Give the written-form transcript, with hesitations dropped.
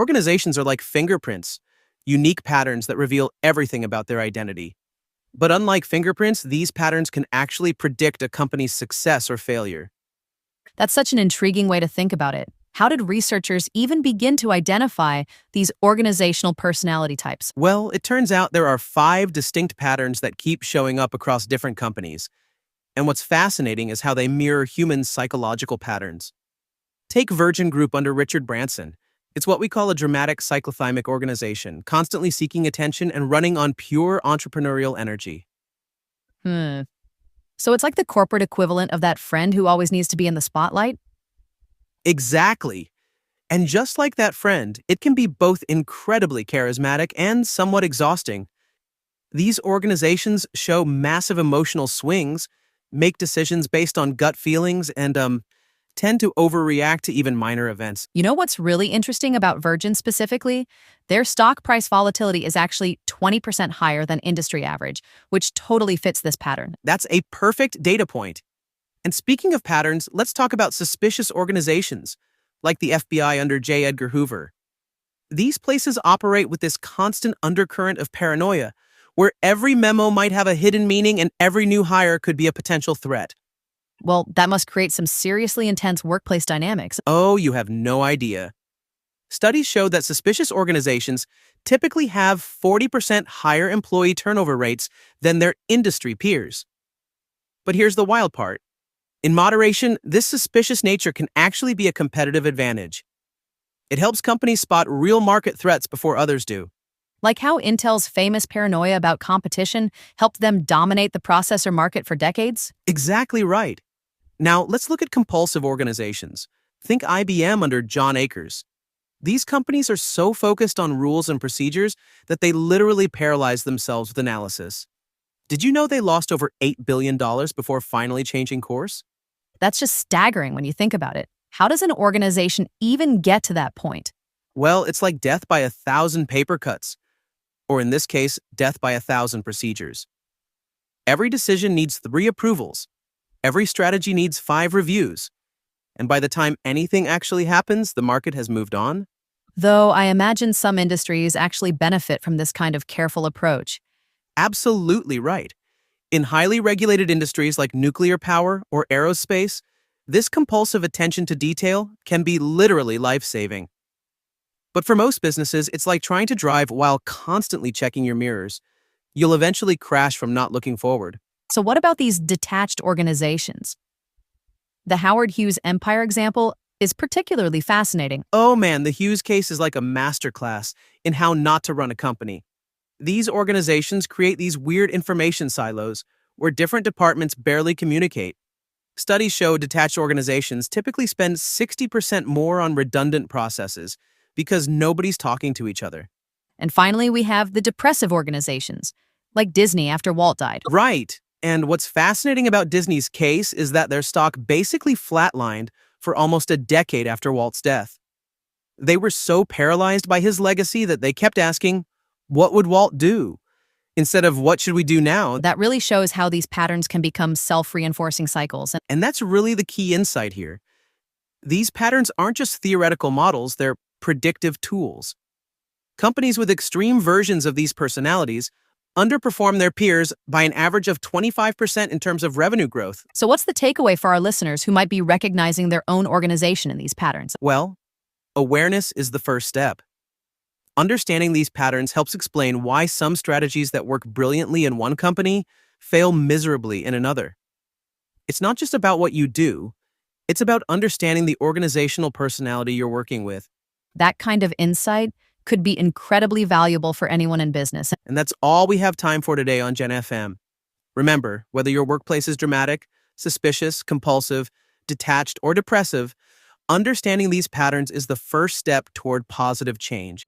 Organizations are like fingerprints, unique patterns that reveal everything about their identity. But unlike fingerprints, these patterns can actually predict a company's success or failure. That's such an intriguing way to think about it. How did researchers even begin to identify these organizational personality types? Well, it turns out there are 5 distinct patterns that keep showing up across different companies. And what's fascinating is how they mirror human psychological patterns. Take Virgin Group under Richard Branson. It's what we call a dramatic cyclothymic organization, constantly seeking attention and running on pure entrepreneurial energy. Hmm. So it's like the corporate equivalent of that friend who always needs to be in the spotlight? Exactly. And just like that friend, it can be both incredibly charismatic and somewhat exhausting. These organizations show massive emotional swings, make decisions based on gut feelings, and tend to overreact to even minor events. You know what's really interesting about Virgin specifically? Their stock price volatility is actually 20% higher than industry average, which totally fits this pattern. That's a perfect data point. And speaking of patterns, let's talk about suspicious organizations, like the FBI under J. Edgar Hoover. These places operate with this constant undercurrent of paranoia, where every memo might have a hidden meaning and every new hire could be a potential threat. Well, that must create some seriously intense workplace dynamics. Oh, you have no idea. Studies show that suspicious organizations typically have 40% higher employee turnover rates than their industry peers. But here's the wild part. In moderation, this suspicious nature can actually be a competitive advantage. It helps companies spot real market threats before others do. Like how Intel's famous paranoia about competition helped them dominate the processor market for decades? Exactly right. Now, let's look at compulsive organizations. Think IBM under John Akers. These companies are so focused on rules and procedures that they literally paralyze themselves with analysis. Did you know they lost over $8 billion before finally changing course? That's just staggering when you think about it. How does an organization even get to that point? Well, it's like death by 1,000 paper cuts, or in this case, death by 1,000 procedures. Every decision needs 3 approvals. Every strategy needs 5 reviews. And by the time anything actually happens, the market has moved on. Though I imagine some industries actually benefit from this kind of careful approach. Absolutely right. In highly regulated industries like nuclear power or aerospace, this compulsive attention to detail can be literally life-saving. But for most businesses, it's like trying to drive while constantly checking your mirrors. You'll eventually crash from not looking forward. So what about these detached organizations? The Howard Hughes Empire example is particularly fascinating. Oh man, the Hughes case is like a masterclass in how not to run a company. These organizations create these weird information silos where different departments barely communicate. Studies show detached organizations typically spend 60% more on redundant processes because nobody's talking to each other. And finally, we have the depressive organizations, like Disney after Walt died. Right. And what's fascinating about Disney's case is that their stock basically flatlined for almost a decade after Walt's death. They were so paralyzed by his legacy that they kept asking, what would Walt do? Instead of what should we do now? That really shows how these patterns can become self-reinforcing cycles. And that's really the key insight here. These patterns aren't just theoretical models, they're predictive tools. Companies with extreme versions of these personalities underperform their peers by an average of 25% in terms of revenue growth. So what's the takeaway for our listeners who might be recognizing their own organization in these patterns? Well, awareness is the first step. Understanding these patterns helps explain why some strategies that work brilliantly in one company fail miserably in another. It's not just about what you do, it's about understanding the organizational personality you're working with. That kind of insight could be incredibly valuable for anyone in business. And that's all we have time for today on Gen FM. Remember, whether your workplace is dramatic, suspicious, compulsive, detached, or depressive, understanding these patterns is the first step toward positive change.